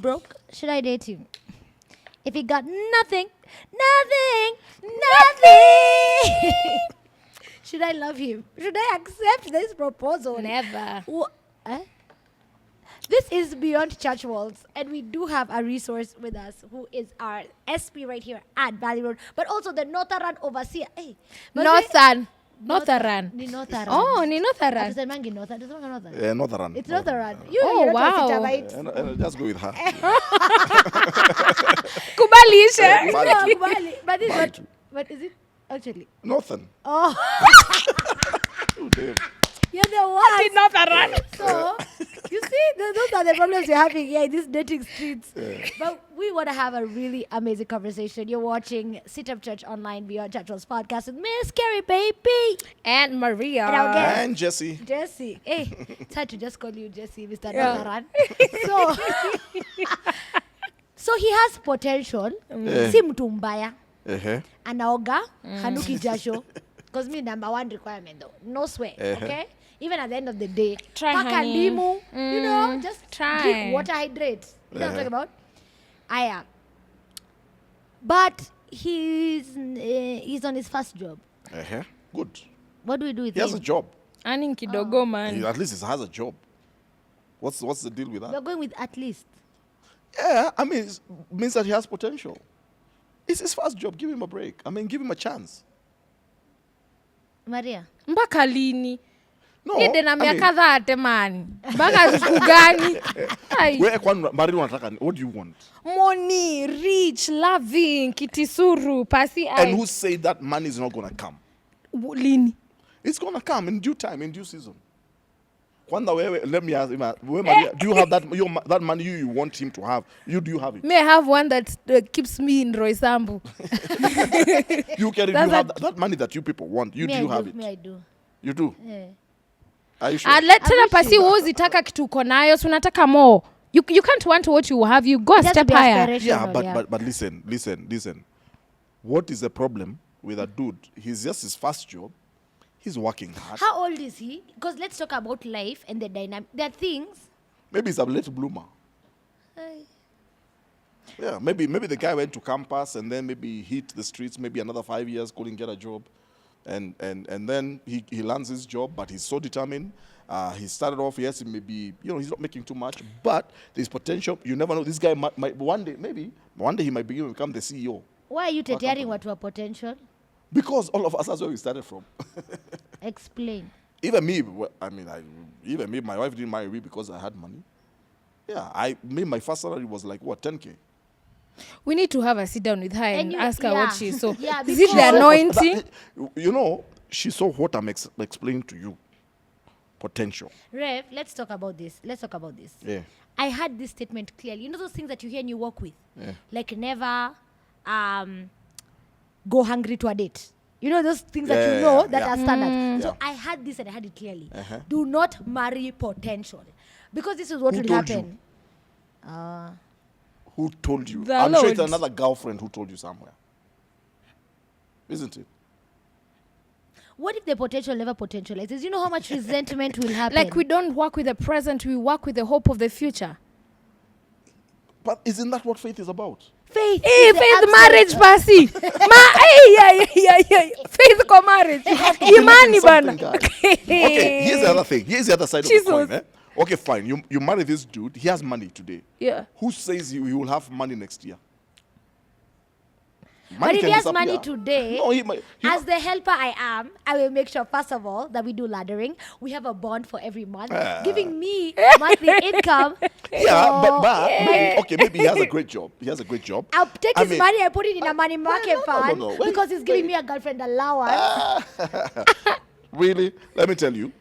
broke, should I date him? If he got nothing, should I love him? Should I accept this proposal? Never. This is Beyond Church Walls, and we do have a resource with us who is our SP right here at Valley Road, but also the Northern overseer. Hey, Northern. Ni Northern. Oh, ni Northern. Tusemangi Northern. Tusemangi Northern. Yeah, Northern. It's Northern. Oh, wow. And just go with her. Kubalisha. But this is what, what is it actually? Northern. Oh. Oh, Dave. You're the one. Northern. So, you see, those are the problems you're having here in these dating streets. Yeah. But we want to have a really amazing conversation. You're watching CITAM ChurchOnline Beyond Church Walls podcast with Miss Carrie Baby. And Maria. And our guest, And Jesse. Jesse. Hey, it's hard to just call you Jesse, Mr. Yeah. Natharan. So he has potential. Si mtu mbaya. Anaoga, hanuki jasho. Because me, number one requirement though, no sweat, okay? Even at the end of the day, Try paka honey. limu, you know, just Try. drink water, hydrate. You know what I'm talking about? I am. But he's on his first job. Good. What do we do with He has a him? job. Earning kidogo, man. At least he has a job. What's the deal with that? We're going with at least. Yeah, I mean, it means that he has potential. It's his first job. Give him a break. I mean, give him a chance. Maria. Mpaka lini? No, Nide na I mean, miaka dhate, man. Mpaka siku gani? Ai. what do you want? Money, rich, loving, kitisuru, pasi ai. And who said that money is not going to come? Lini? It's going to come in due time, in due season. Let me ask him, Maria, do you have that money you want him to have? Do you have it? May I have one that keeps me in Roysambu? You carry, do you have that money that you people want? Do you have it? Me, I do. You do? Yeah. Are you sure? Tena pasi huwezi taka kitu uko nayo, so unataka more. You can't want what you have. You go a It has to step be higher. aspirational, Yeah, but listen. What is the problem with a dude? He's just his first job. He's working hard. How old is he? Because let's talk about life and the dynamic. There are things. Maybe he's a late bloomer. Yeah, maybe the guy went to campus and then maybe hit the streets. Maybe another 5 years couldn't get a job, and then he lands his job. But he's so determined. He started off. Yes, maybe he's not making too much, but there's potential. You never know. This guy might one day he might become the CEO. Why are you tearing what were potential? Because all of us, that's where we started from. Explain. Even me, my wife didn't marry me because I had money. Yeah, my first salary was like, 10K? We need to have a sit down with her and ask her what she saw. Yeah, is it the anointing? She saw what I'm explaining to you. Potential. Rev, let's talk about this. Yeah. I had this statement clearly. You know those things that you hear and you work with? Yeah. Like never go hungry to a date. You know those things that are standard. So I had this and I had it clearly. Do not marry potential. Because this is what will happen. Who told you? The I'm sure Lord. it's another girlfriend who told you somewhere. Isn't it? What if the potential never potentializes? You know how much resentment will happen? Like we don't work with the present, we work with the hope of the future. But isn't that what faith is about? Faith. Faith marriage pasi. Faith ko marriage. Imani bana. Okay, here's the other thing. Here's the other side Jesus. of the coin. Okay, fine. You marry this dude. He has money today. Yeah. Who says he will have money next year? But if can he has disappear. money today, No, as the helper I am, I will make sure, first of all, that we do laddering. We have a bond for every month, giving me monthly income. Maybe he has a great job. I'll take his money and put it in a money market fund because he's giving me a girlfriend allowance. Really? Let me tell you.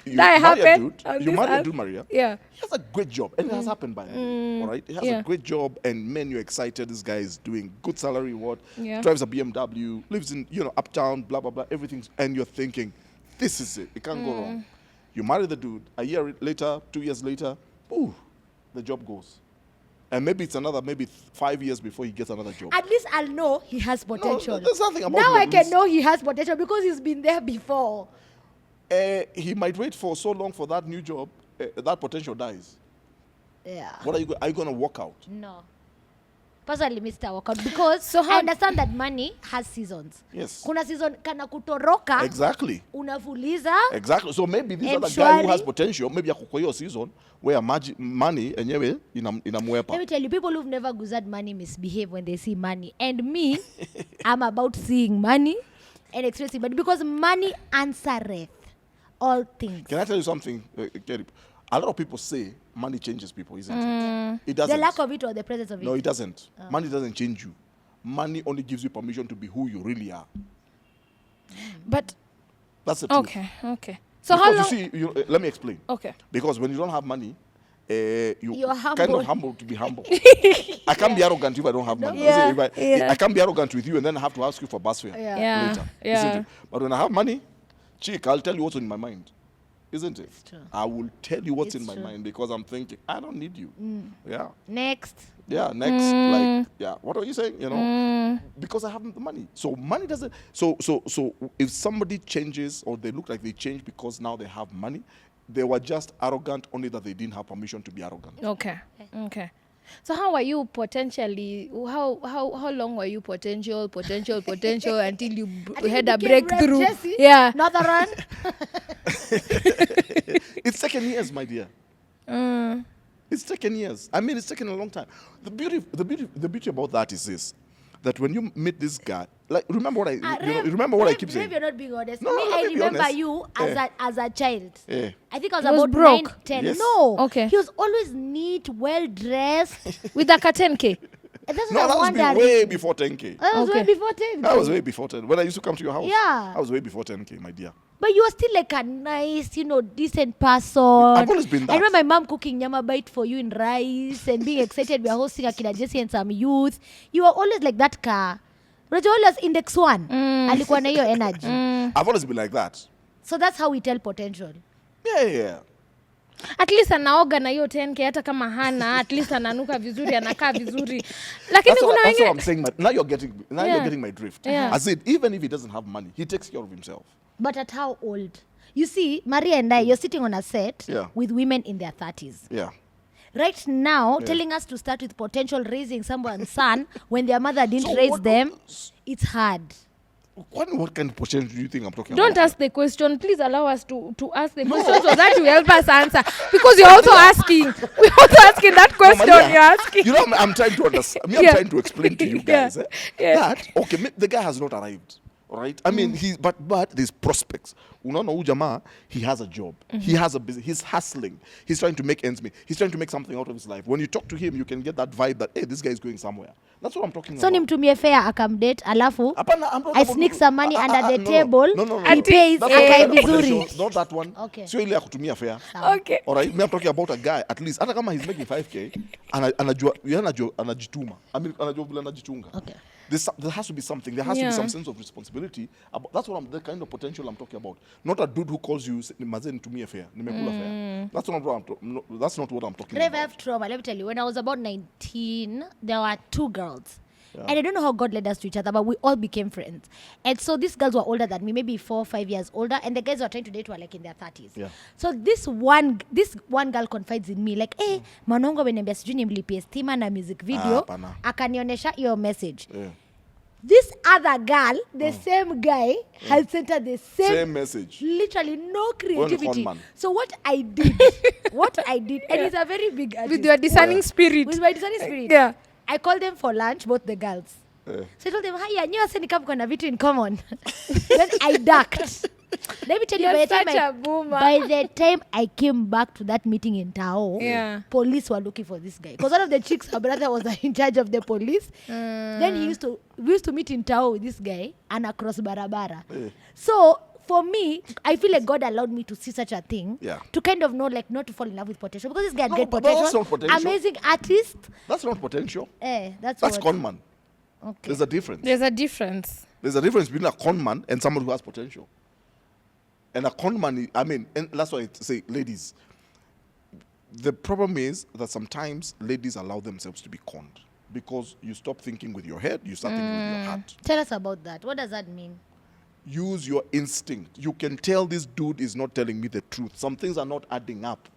You That marry happened a on dude. You this marry a earth. dude, Maria. Yeah. He has a great job, and it has happened by then. All right, he has a great job, and man, you're excited. This guy is doing good salary. Drives a BMW, lives in uptown, blah blah blah, everything, and you're thinking, this is it. It can't go wrong. You marry the dude. A year later, 2 years later, the job goes, and maybe it's another 5 years before he gets another job. At least I'll know he has potential. There's nothing about now I can this. know he has potential because he's been there before. He might wait for so long for that new job, that potential dies. Yeah. What are you going to walk out? No. Personally, Mr. Walkout, because I understand that money has seasons. Yes. Kuna season kana kutoroka. Exactly. Unafuliza. Exactly. So maybe this other guy who has potential, maybe ako hiyo season where money enyewe inamwepa. Let me tell you, people who've never guzad money misbehave when they see money. And me, I'm about seeing money and experiencing money because money answereth all things. Can I tell you something, Kerry? A lot of people say money changes people, isn't it? It doesn't. The lack of it or the presence of it? No, it doesn't. Money doesn't change you. Money only gives you permission to be who you really are. But that's the truth. Okay. So because how long? You see, let me explain. Okay. Because when you don't have money, you're kind humble. of humble to be humble. I can't be arrogant if I don't have money. Yeah. I can't be arrogant with you and then I have to ask you for bus fare later. Isn't it? But when I have money, chick, I'll tell you what's in my mind. Isn't it? I will tell you what's in my mind because I'm thinking, I don't need you. Yeah. Next. Yeah, next. Like, yeah. What are you saying? You know? Because I have the money. So money doesn't... So if somebody changes or they look like they change because now they have money, they were just arrogant, only that they didn't have permission to be arrogant. Okay. So how are you potentially, how long were you potential until you had a breakthrough? Yeah. Another run. It's taken years, my dear. It's taken years. I mean, it's taken a long time. The beauty about that is this, that when you meet this guy, like, remember what I keep saying? You're not being honest. No, I remember honest. you as a child. I think I was He was about broke. 9, 10. Yes. No. Okay. He was always neat, well dressed. With a 10K? That's No, what that I was wondered. way before 10K. That was way Okay. before 10. That was way before 10. When I used to come to your house. Yeah. That was way before 10K, my dear. But you were still like a nice, decent person. I've always been that. I remember my mom cooking nyama bite for you in rice and being excited we are hosting Akina Jesse and some youth. You were always like that car. Unajua always index 1. Alikuwa na hiyo energy. I've always been like that. So that's how we tell potential. Yeah. At least anaoga na hiyo 10K hata kama hana, at least ananuka vizuri, anakaa vizuri. Lakini kuna That's what wengine I'm saying. Now you're getting my drift. Yeah. I said, even if he doesn't have money, he takes care of himself. But at how old? You see, Maria and I, you're sitting on a set with women in their 30s. Yeah. Right now, telling us to start with potential raising someone's son when their mother didn't raise them, it's hard. What kind of potential do you think I'm talking don't about? ask the question. Please allow us to ask the question so that you help us answer. Because you're also asking. We're also asking that question. Maria, You're asking. You know, I'm trying to understand. I'm trying to explain to you guys that, okay, the guy has not arrived. All right? I mean, but there's prospects. Unaona huyu jamaa, he has a job. He has a business. He's hustling. He's trying to make ends meet. He's trying to make something out of his life. When you talk to him, you can get that vibe that, hey, this guy is going somewhere. That's what I'm talking So about. nimtumie fare akamdate, alafu I sneak some money under the no, table. No. He pays akae vizuri. Not that one. Okay. Sio ile ya kutumia fare. Okay. All right, me I'm talking about a guy at least hata kama he's making 5K anajituma. I mean anajua vile anajichunga. Okay. There has to be something. There has to be some sense of responsibility. That's what the kind of potential I'm talking about. Not a dude who calls you maze nitumie fare, nimekula fare. That's not what I'm talking I about. have trauma. Let me tell you, when I was about 19, there were 2 girls. And I don't know how God led us to each other, but we all became friends. And so these girls were older than me, maybe 4 or 5 years older, and the guys who were trying to date were like in their 30s. Yeah. So this one girl confides in me, like, hey, manongo ameniambia sijui nimlipie stima na music video, akanionyesha your message. Yeah. This other girl, the same guy, has sent her the same message. Literally no creativity. Man. So what I did, and it's a very big artist. With your discerning spirit. With my discerning spirit. Yeah. I called them for lunch, both the girls. So I told them, hi, nyewe sasa nikam kuna vitu in common. Then I ducked. Let me tell you, You're such a boomer. by the time I came back to that meeting in Tao, police were looking for this guy. Because one of the chicks, her brother was in charge of the police. Then we used to meet in Tao with this guy and across Barabara. So for me, I feel like God allowed me to see such a thing to kind of know, like, not to fall in love with potential. Because this guy had great potential, that's not potential. amazing artist. That's not potential. That's con man. Okay. There's a difference. There's a difference. There's a difference between a con man and someone who has potential. And a con man, and that's why I say, ladies, the problem is that sometimes ladies allow themselves to be conned because you stop thinking with your head, you start thinking with your heart. Tell us about that. What does that mean? Use your instinct. You can tell this dude is not telling me the truth. Some things are not adding up.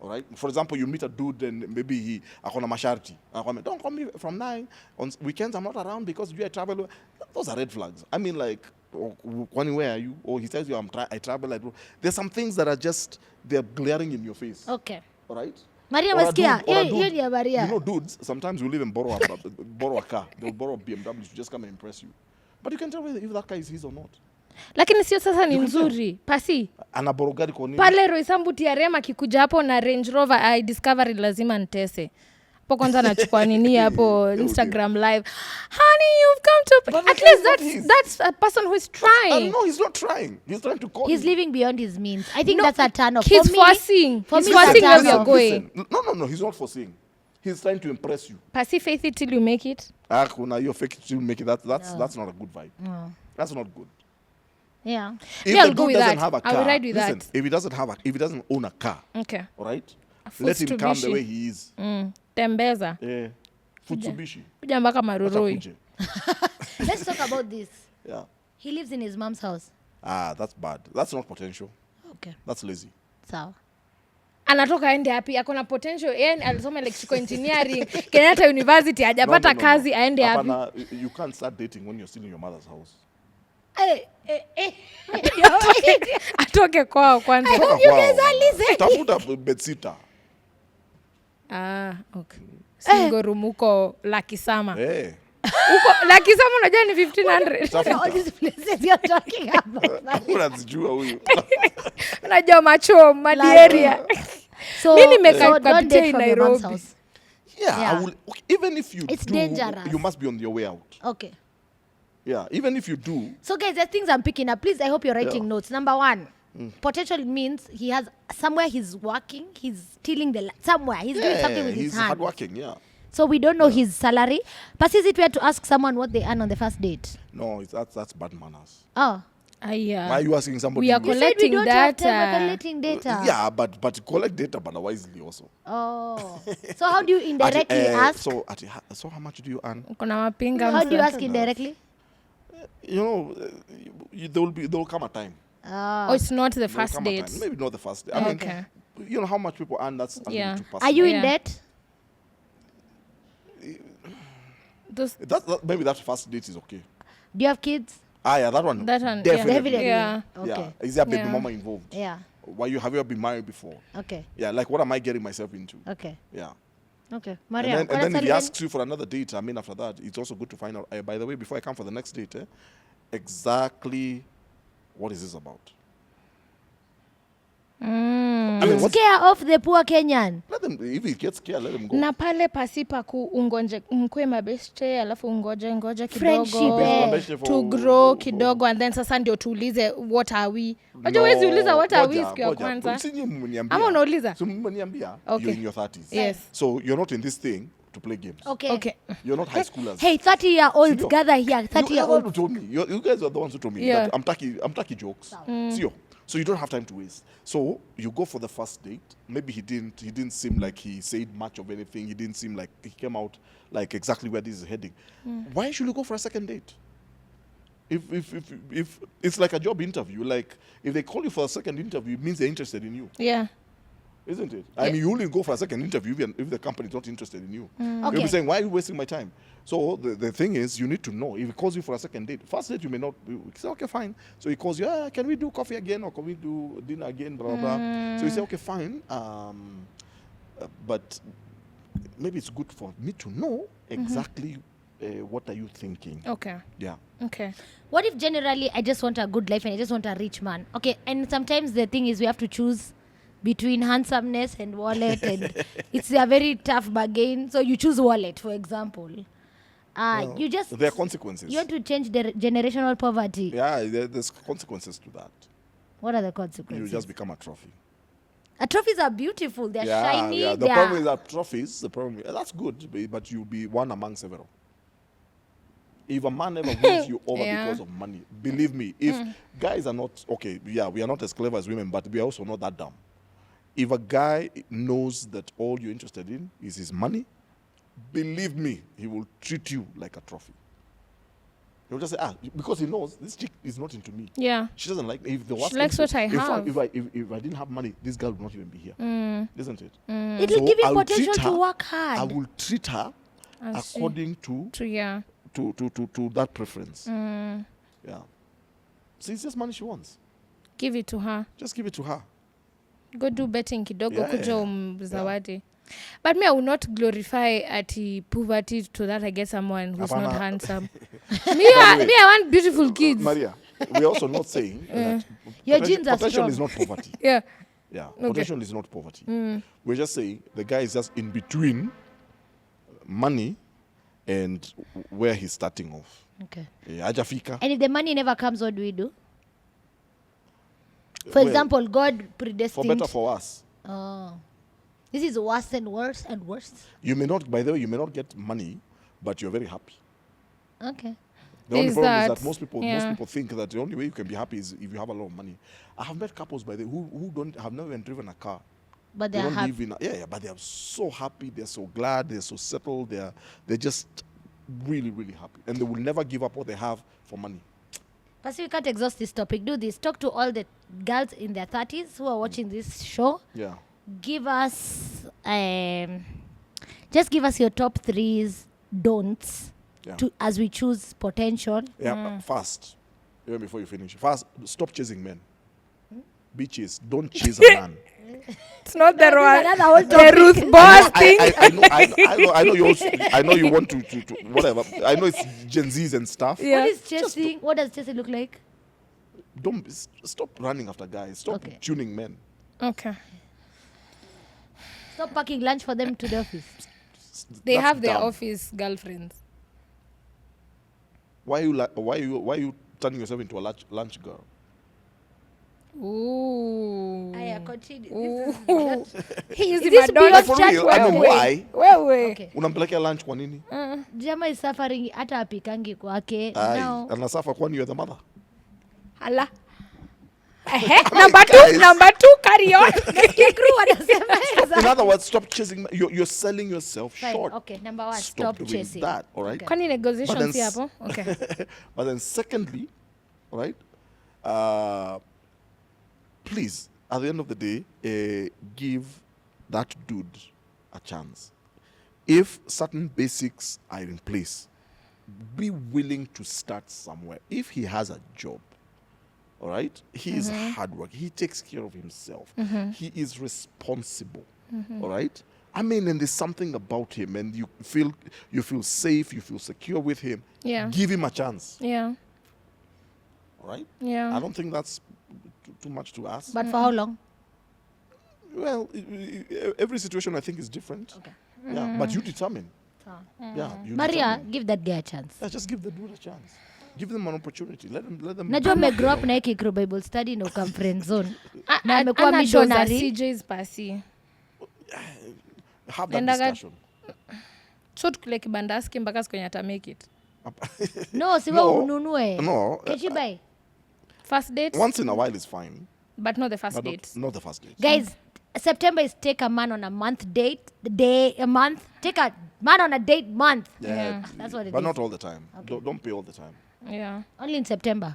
All right. For example, you meet a dude and maybe he akona masharti. Don't call me from 9 on weekends. I'm not around because you travel. Those are red flags. I mean, like, where are you? Or he tells you I travel. There's some things that are just they're glaring in your face. Okay. All right. Maria Maskia. Maria. You know, dudes sometimes will even borrow a car. They'll borrow a BMW to just come and impress you. But you can tell if that car is his or not. Lakini sio sasa ni nzuri. Pasi. Anaboro gari kwa nini? Pale Roysambu TRM akikuja hapo na Range Rover I Discovery lazima nitese. Hapo kwanza nachukua nini hapo Instagram live. Honey, you've come to but at least that's a person who is trying. No, he's not trying. He's trying to call. He's living beyond his means. I think that's a turn off. He's forcing. He's forcing where we are going. Listen, no, he's not forcing. He's trying to impress you. Pasi faith it till you make it. Kuna you fake it till you make it. That's not a good vibe. No. That's not good. Yeah. If I'll the go dude with doesn't that. have a car, I will ride with listen, that. if he doesn't own a car, Okay. all right, let him come the way he is. Tembeza. Yeah. Futsubishi. Kuja mpaka Maruroi. Let's talk about this. Yeah. He lives in his mom's house. That's bad. That's not potential. Okay. That's lazy. Sawa. Anatoka aende hapi akona potential yeye alisoma electrical engineering Kenyatta University hajapata kazi aende hapi. You can't start dating when you're still in your mother's house. Atoke kwao kwanza. Tafuta bedsitter. Okay. Single room huko Lakisama. Eh. Huko Lakisama unajua ni 1500. All these places you're talking about. Unazijua huyu. Unajua macho Madieria. So mimi nimeka don't date from your mom's Nairobi. house. Yeah. I will, even if you It's do, dangerous. you must be on your way out. Okay. Yeah, even if you do. So guys, there's things I'm picking up. Please, I hope you're writing notes. Number one, potential means he has somewhere he's working, he's stealing somewhere. He's doing something with his he's hand. hardworking, yeah. So we don't know his salary. But is it fair to ask someone what they earn on the first date? No, that's bad manners. Oh. Why are you asking somebody? We are You said we collecting don't have data. time, we're collecting data. Yeah, but collect data, but wisely also. Oh. So how do you indirectly ask? So how much do you earn? Kuna mapinga. How do you ask indirectly? You know, there will come a time. Oh, it's not the There will first come a date. time. Maybe not the first date. I mean, Okay. you know how much people earn. That's a little too personal. Are you in debt? Maybe that first date is okay. Do you have kids? Yeah, that one. Definitely. Yeah. Okay. Yeah. Is there a baby mama involved? Yeah. Have you ever been married before? Okay. Yeah, like what am I getting myself into? Okay. Yeah. Okay. Maria, And then if he asks you for another date, I mean, after that, it's also good to find out, by the way, before I come for the next date, exactly what is this about? I mean, scare off the poor Kenyan. let them, if he gets scared, let him go. Na pale pasipa ungonje mkwe mabeste alafu ngoje Friendship, kidogo to grow kidogo and then sasa ndio tuulize what are we. Unajua wewe uliza what are we siku ya kwanza. Ama unauliza? You're in your 30s. Yes. So you're not in this thing to play games. Okay. You're not high schoolers. Hey, 30-year-olds gather here. 30-year-olds. You told me. You guys are the ones who told me that I'm tacky jokes. See, so you don't have time to waste. So you go for the first date. Maybe he didn't seem like he said much of anything. He didn't seem like he came out like exactly where this is heading. Why should you go for a second date? If it's like a job interview, like if they call you for a second interview, it means they're interested in you. Yeah. Isn't it? I mean, you only go for a second interview even if the company is not interested in you. Okay. You'll be saying, why are you wasting my time? So the thing is, you need to know. If he calls you for a second date, first date you may not, you say, okay, fine. So he calls you, can we do coffee again or can we do dinner again, blah, blah, blah. So you say, okay, fine. But maybe it's good for me to know exactly what are you thinking. Okay. Yeah. Okay. What if generally I just want a good life and I just want a rich man? Okay, and sometimes the thing is we have to choose between handsomeness and wallet and it's a very tough bargain. So you choose wallet, for example. You just... There are consequences. You want to change the generational poverty. Yeah, there's consequences to that. What are the consequences? You just become a trophy. Trophies are beautiful. They're shiny. Yeah. The problem is that trophies, that's good, but you'll be one among several. If a man never wins you over because of money, believe me, if guys are not, we are not as clever as women, but we are also not that dumb. If a guy knows that all you're interested in is his money, believe me, he will treat you like a trophy. He'll just say, because he knows this chick is not into me. Yeah. She doesn't like me. If the She likes what I have. If I didn't have money, this girl would not even be here. Isn't it? It will give you potential to work hard. I will treat her according to that preference. Yeah. See, it's just money she wants. Give it to her. Just give it to her. Go do betting kidogo kujo zawadi. But me, I will not glorify poverty to that I get someone who's not handsome. me, I want beautiful kids. Maria, we're also not saying that your genes are potential strong. is not poverty. Yeah. Yeah. Okay. Potential is not poverty. We're just saying the guy is just in between money and where he's starting off. Okay. Yeah, ajafika. And if the money never comes, what do we do? For example, God predestined. For better, for us. Oh. This is worse and worse and worse. You may not, by the way, you may not get money, but you're very happy. Okay. The only problem is that most people think that the only way you can be happy is if you have a lot of money. I have met couples, by the way, who have never even driven a car. But they are happy. But they are so happy. They're so glad. They're so settled. They're just really, really happy. And they will never give up what they have for money. But we can't exhaust this topic. Do this. Talk to all the girls in their 30s who are watching this show. Yeah. Give us, just give us your top 3s don'ts as we choose potential. Yeah, fast. Even before you finish. Fast. Stop chasing men. Bitches, don't chase a man. It's not the Ruth Boss thing. I know you want to whatever. I know it's Gen Zs and stuff. Yeah. What is chasing? What does chasing look like? Stop running after guys. Stop tuning men. Okay. Stop packing lunch for them to the office. They have their office girlfriends. Why are you turning yourself into a lunch girl? Ooh. I continue. He is beyond for real, I know why. Okay. Unampelekea lunch kwa nini? Jama is suffering hata apikangi kwake. Now anasuffer kwani you're the mother. Hala. Number two, carry on. In other words, stop chasing. You're selling yourself short. Okay, number 1, stop doing chasing. that, all right? Kwani negotiations hapo? Okay. But then secondly, all right, please, at the end of the day, give that dude a chance. If certain basics are in place, be willing to start somewhere. If he has a job, all right, he is hard work. He takes care of himself. He is responsible, all right? I mean, and there's something about him, and you feel safe, you feel secure with him. Yeah. Give him a chance. Yeah. All right? Yeah. I don't think that's too much to ask. But for how long? Well, every situation I think is different. Okay. Yeah, but you determine. Yeah. Maria, give that guy a chance. Yeah, just give the dude a chance. Give them an opportunity. Let them. Najua me grow up na Kikro Bible study no come friend zone. Na amekuwa missionary. CJ's pasi. Have that discussion. So tukule kibandaski mpaka sikwenye ata make it. No, siwe ununue. No. Can she buy? First date? Once in a while is fine. But not the first date. Not the first date. Guys, September is take a man on a month date. A month. Take a man on a date month. Yeah. That's what it is. But not all the time. Okay. Don't pay all the time. Yeah. Only in September.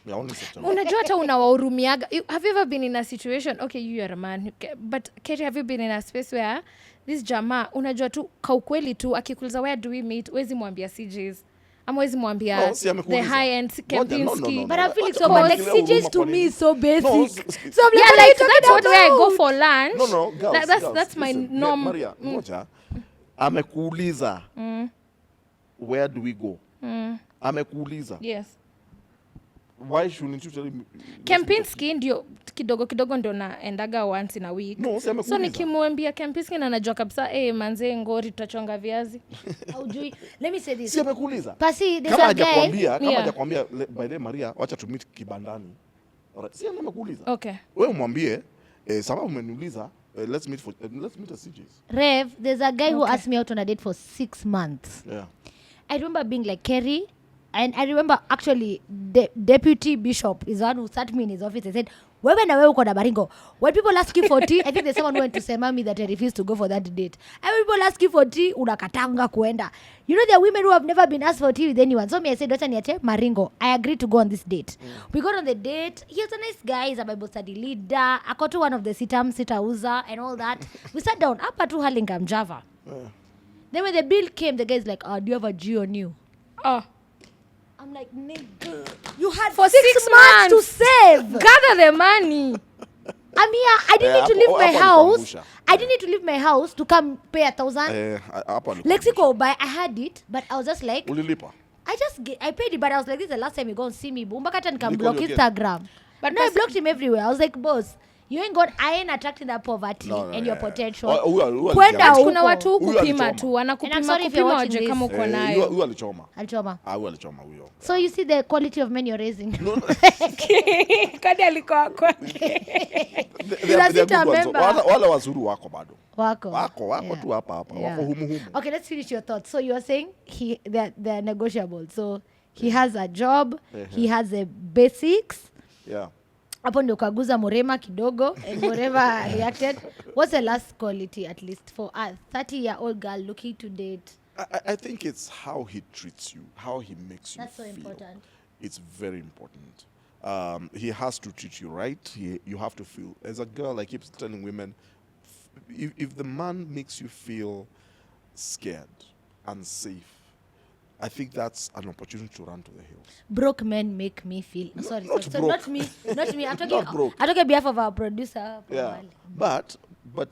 Yeah, only September. Unajua hata unawahurumiaga. Have you ever been in a situation, okay, you are a man, but Katie, have you been in a space where this jamaa, unajua tu kaukweli tu, akikuliza where do we meet, wezi mwambia CJs. Ama wezi mwambia the high-end Kempinski. No. But I feel so bad. Like CJs to me is so basic. No, so I'm yeah, like that's what where I go for lunch. No, girls, that's my norm. Maria, ngoja. Amekuuliza. Where do we go? Amekuuliza. Yes. Why shouldn't you tell him? Kempinski ndio kidogo ndo naendaga once in a week. No, so nikimwambia Kempinski na najua kabisa manze ngori tutachonga viazi. Haujui. Let me say this. Si amekuuliza. Pasi there's a guy. Kama hajakwambia by the Maria wacha to meet kibandani. Alright. Si amekuuliza. Okay. Wewe mwambie sababu umeniuliza let's meet at CJ's. Rev, there's a guy who asked me out on a date for 6 months. Yeah. I remember being like, Kerry, And I remember actually the deputy bishop is one who sat me in his office and said, wewe na wewe uko na Baringo. When people ask you for tea, I think there's someone who went to sema me that I refused to go for that date. And when people ask you for tea, unakatanga kuenda. You know, there are women who have never been asked for tea with anyone. So me, I said, Dr. Niache, Maringo, I agreed to go on this date. We got on the date. He was a nice guy. He's a Bible study leader. I got to one of the CITAM, Sitauza and all that. We sat down, up to Hurlingham, Java. Then when the bill came, the guy's like, do you have a G on you? Oh. I'm like, nigga, you had for 6 months to save. Gather the money. I'm here. I didn't need to leave my house. I didn't need to leave my house to come pay 1,000. Lexico buy. I had it, but I was just like, I paid it, but I was like, this is the last time you go and see me. Bumbakatan can block Instagram. But no, I blocked him everywhere. I was like, boss, you ain't got, I ain't attracting that poverty and your potential. Kwenda kuna watu kupima tu, wanakupima waje kama uko nayo. Alichoma. So you see the quality of men you're raising. Kadi alikuwa kwa. Wala wazuru wako bado. Wako tu hapa. Wako humu. Okay, let's finish your thoughts. So you are saying they're negotiable. So he has a job, he has the basics. Yeah. Hapo ndio kaguza Murema kidogo and Murema reacted. What's the last quality at least for a 30-year-old girl looking to date? I think it's how he treats you, how he makes you feel. That's so important. It's very important. He has to treat you right. You have to feel. As a girl, I keep telling women, if the man makes you feel scared, unsafe, I think that's an opportunity to run to the hills. Broke men make me feel. Sorry, not me. I'm talking on behalf of our producer. Yeah, but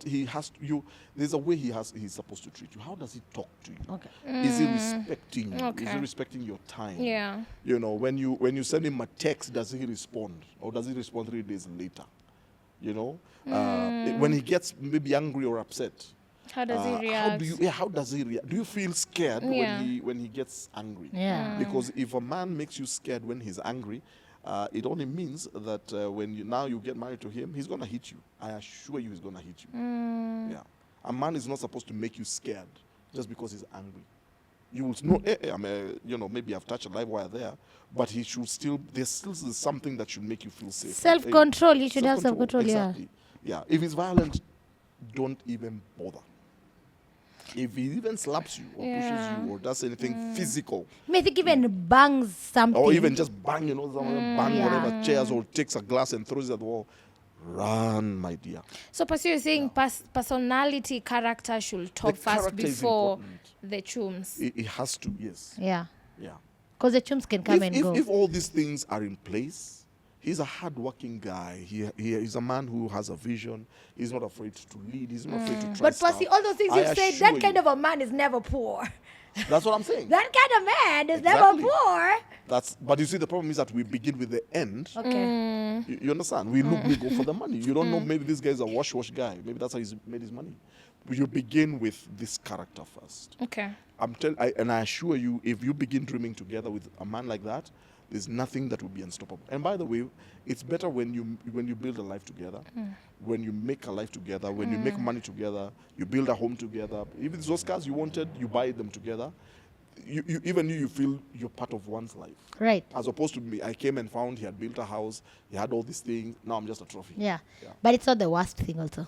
he has to, there's a way he's supposed to treat you. How does he talk to you? Okay. Is he respecting you? Okay. Is he respecting your time? Yeah. You know, when you send him a text, does he respond, or does he respond 3 days later? You know, when he gets maybe angry or upset. How does he react? How does he react? Do you feel scared when he gets angry? Yeah. Because if a man makes you scared when he's angry, it only means that when you get married to him, he's going to hit you. I assure you he's going to hit you. Yeah. A man is not supposed to make you scared just because he's angry. You will know, maybe I've touched a live wire there, but he should there's still something that should make you feel safe. Self-control. You should have self-control, exactly. Yeah. If he's violent, don't even bother. If he even slaps you or pushes you or does anything physical. I think even bangs something. Or even just bang, whatever chairs, or takes a glass and throws it at the wall. Run, my dear. So, you're saying personality, character should talk first before the chums. It has to, yes. Yeah. Yeah. Because the chums can come and go. If all these things are in place, he's a hard-working guy. He's a man who has a vision. He's not afraid to lead. He's not afraid to try But stuff. Percy, all those things you said, that kind of a man is never poor. That's what I'm saying. That kind of man is never poor. But you see, the problem is that we begin with the end. Okay. You understand? We go for the money. You don't know, maybe this guy's a wash guy. Maybe that's how he's made his money. But you begin with this character first. Okay. And I assure you, if you begin dreaming together with a man like that, there's nothing that will be unstoppable. And by the way, it's better when you build a life together, when you make a life together, when you make money together, you build a home together. If it's those cars you wanted, you buy them together. You feel you're part of one's life. Right. As opposed to me, I came and found he had built a house, he had all these things. Now I'm just a trophy. Yeah. But it's not the worst thing also.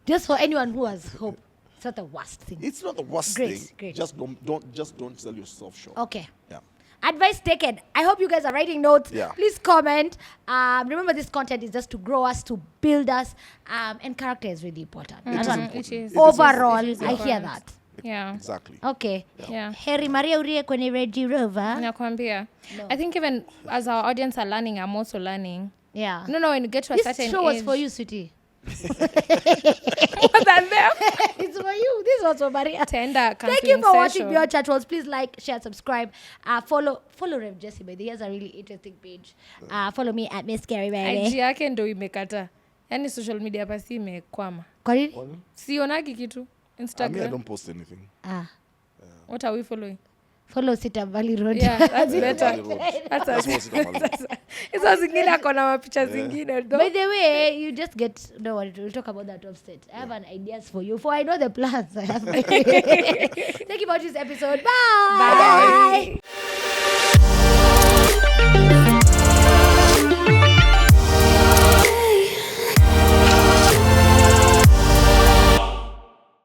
Just for anyone who has hope, it's not the worst thing. It's not the worst thing. Great. Just don't sell yourself short. Okay. Yeah. Advice taken. I hope you guys are writing notes. Yeah. Please comment. Remember, this content is just to grow us, to build us, and character is really important. It is. Overall, I hear that. Yeah. Exactly. Okay. Yeah. Heri Maria Urie kwenye Reggie Rover. Nakwambia. I think even as our audience are learning, I'm also learning. Yeah. No, when you get to a certain age. This show was for you, sweetie. More than them. It's for you. This was for Maria. Thank you for watching Beyond Church Walls. Please like, share, subscribe. Follow Rev Jessie. By the way, he has a really interesting page. Follow me at Miss Scary Baby. IG yake ndo imekata. Yaani social media pasi imekwama. Kwa nini? Sionagi kitu. Instagram. I don't post anything. What are we following? Follow CITAM Valley Road. Yeah, that's better. That's hizo zingine akona mapicha zingine. By the way, you just get, don't worry, we'll talk about that offset. I have an ideas for you. For I know the plans. Thank you for this episode. Bye. Bye.